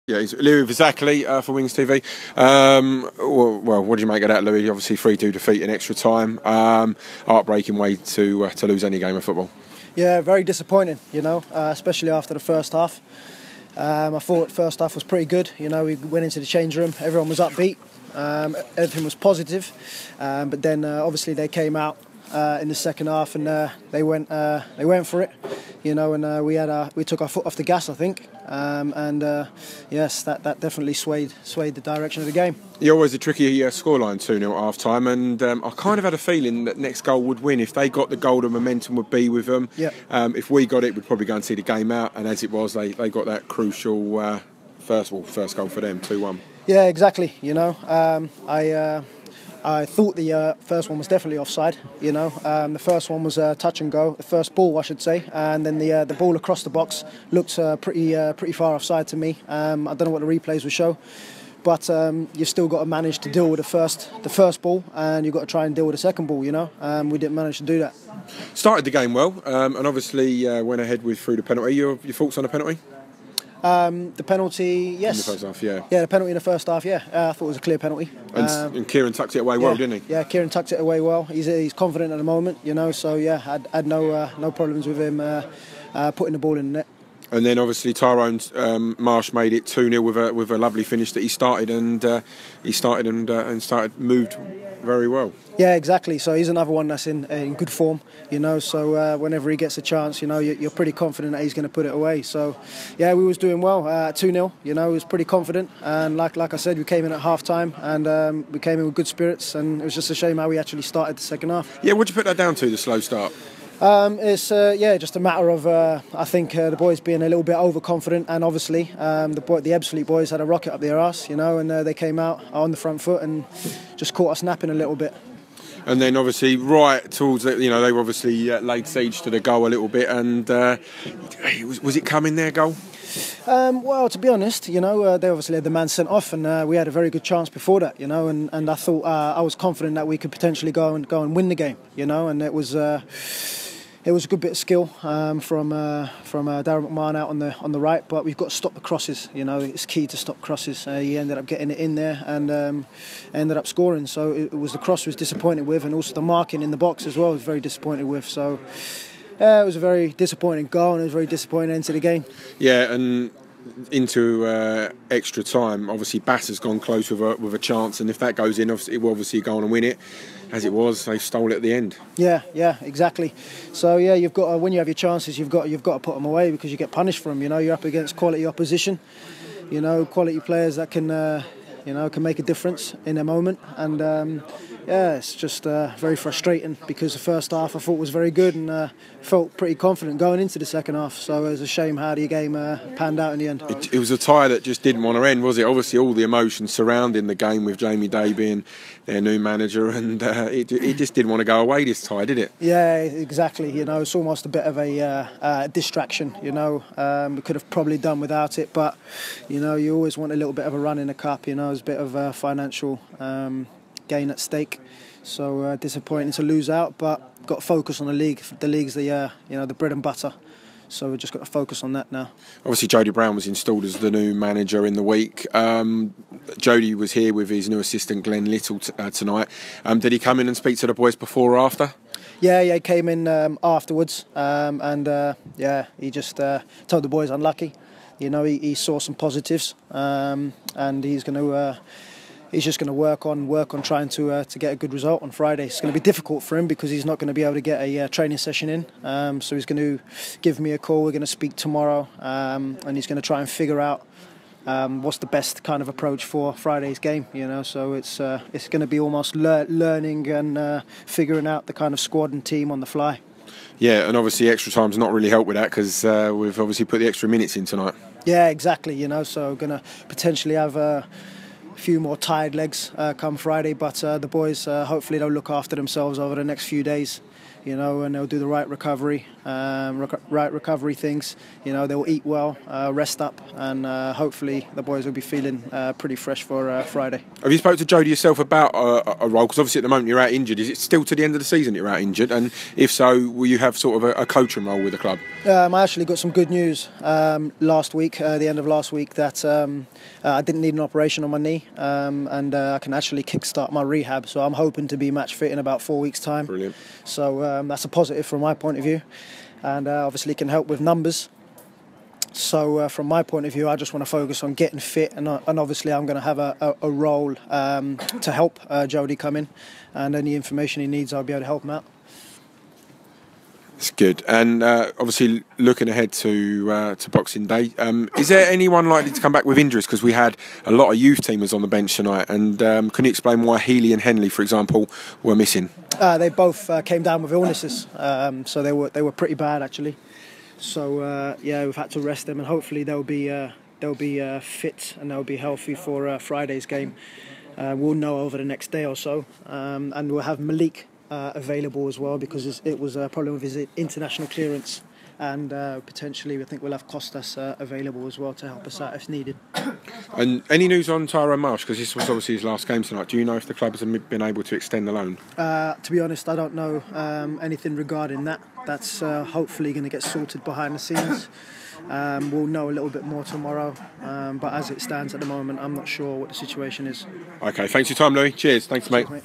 Yeah, he's Louis exactly for WingsTV. Well, what do you make of that, Louis? Obviously, 3-2 defeat in extra time. Heartbreaking way to lose any game of football. Yeah, very disappointing. Especially after the first half. I thought the first half was pretty good. We went into the change room, everyone was upbeat, everything was positive. But then obviously they came out in the second half and they went for it. And we took our foot off the gas, I think. Yes, that definitely swayed the direction of the game. You're always a tricky scoreline 2-0 at half time, and I kind of had a feeling that next goal would win. If they got the goal, the momentum would be with them. Yeah. If we got it, we'd probably go and see the game out, and as it was, they got that crucial first goal for them, 2-1. Yeah, exactly. I thought the first one was definitely offside. The first one was touch and go, the first ball, I should say, and then the ball across the box looked pretty far offside to me. I don't know what the replays will show, but you've still got to manage to deal with the first ball, and you've got to try and deal with the second ball. We didn't manage to do that. Started the game well, and obviously went ahead through the penalty. Your thoughts on the penalty? The penalty, yes. In the first half, yeah. Yeah, the penalty in the first half, yeah. I thought it was a clear penalty. And Kieran tucked it away well, didn't he? Yeah, Kieran tucked it away well. He's confident at the moment, So yeah, I had no problems with him putting the ball in the net. And then obviously Tyrone Marsh made it 2-0 with a lovely finish that he started moved very well. Yeah, exactly. So he's another one that's in good form, So whenever he gets a chance, you're pretty confident that he's going to put it away. So yeah, we was doing well. 2-0, he was pretty confident. And like I said, we came in at half time and we came in with good spirits. And it was just a shame how we actually started the second half. Yeah, what'd you put that down to, the slow start? It's just a matter of I think the boys being a little bit overconfident, and obviously the Ebbsfleet boys had a rocket up their arse, and they came out on the front foot and just caught us napping a little bit. And then obviously right towards they were obviously laid siege to the goal a little bit, and was it coming their goal? Well, to be honest, they obviously had the man sent off, and we had a very good chance before that, and I thought I was confident that we could potentially go and win the game, and it was a good bit of skill from Darren McMahon out on the right, but we've got to stop the crosses. It's key to stop crosses. He ended up getting it in there and ended up scoring. So it was the cross was disappointed with, and also the marking in the box as well was very disappointed with. So it was a very disappointing goal, and it was very disappointing end to the game. Yeah, and into extra time, obviously Bass has gone close with a chance, and if that goes in, it will obviously go on and win it. As it was, they stole it at the end. Yeah, exactly. So yeah, you've got when you have your chances, you've got to put them away because you get punished for them. You're up against quality opposition. Quality players that can can make a difference in a moment. And it's just very frustrating because the first half I thought was very good and felt pretty confident going into the second half. So it was a shame how the game panned out in the end. It was a tie that just didn't want to end, was it? Obviously, all the emotions surrounding the game with Jamie Day being their new manager, and it just didn't want to go away, this tie, did it? Yeah, exactly. It's almost a bit of a distraction. We could have probably done without it, but you always want a little bit of a run in the cup. There's a bit of financial gain at stake, so disappointing to lose out, but got to focus on the league. The league's the bread and butter, so we've just got to focus on that now. Obviously Jody Brown was installed as the new manager in the week. Jody was here with his new assistant Glenn Little tonight. Did he come in and speak to the boys before or after? Yeah, he came in afterwards, and he just told the boys unlucky. He saw some positives, and he's going to. He's just going to work on trying to get a good result on Friday. It's going to be difficult for him because he's not going to be able to get a training session in. So he's going to give me a call. We're going to speak tomorrow, and he's going to try and figure out what's the best kind of approach for Friday's game. So it's going to be almost learning and figuring out the kind of squad and team on the fly. Yeah, and obviously extra time's not really helped with that because we've obviously put the extra minutes in tonight. Yeah, exactly. So going to potentially have a few more tired legs come Friday, but the boys hopefully they'll look after themselves over the next few days. and they'll do the right recovery things. They'll eat well, rest up, and hopefully the boys will be feeling pretty fresh for Friday. Have you spoke to Jody yourself about a role? Because obviously at the moment you're out injured. Is it still to the end of the season you're out injured? And if so, will you have sort of a coaching role with the club? I actually got some good news last week, the end of last week, that I didn't need an operation on my knee, and I can actually kickstart my rehab. So I'm hoping to be match fit in about 4 weeks' time. Brilliant. So that's a positive from my point of view, and obviously can help with numbers. So from my point of view, I just want to focus on getting fit, and obviously I'm going to have a role to help Jody come in, and any information he needs, I'll be able to help him out. It's good. And obviously looking ahead to Boxing Day, is there anyone likely to come back with injuries? Because we had a lot of youth teamers on the bench tonight, and can you explain why Healy and Henley, for example, were missing? They both came down with illnesses, so they were pretty bad actually. So we've had to rest them, and hopefully they'll be fit and they'll be healthy for Friday's game. We'll know over the next day or so, and we'll have Malik available as well, because it was a problem with his international clearance, and potentially I think we'll have Costas available as well to help us out if needed. And any news on Tyrone Marsh, because this was obviously his last game tonight? Do you know if the club has been able to extend the loan? To be honest, I don't know anything regarding that. That's hopefully going to get sorted behind the scenes. We'll know a little bit more tomorrow, but as it stands at the moment, I'm not sure what the situation is. Okay, thanks for your time, Louis. Cheers. Thanks, mate. Thanks.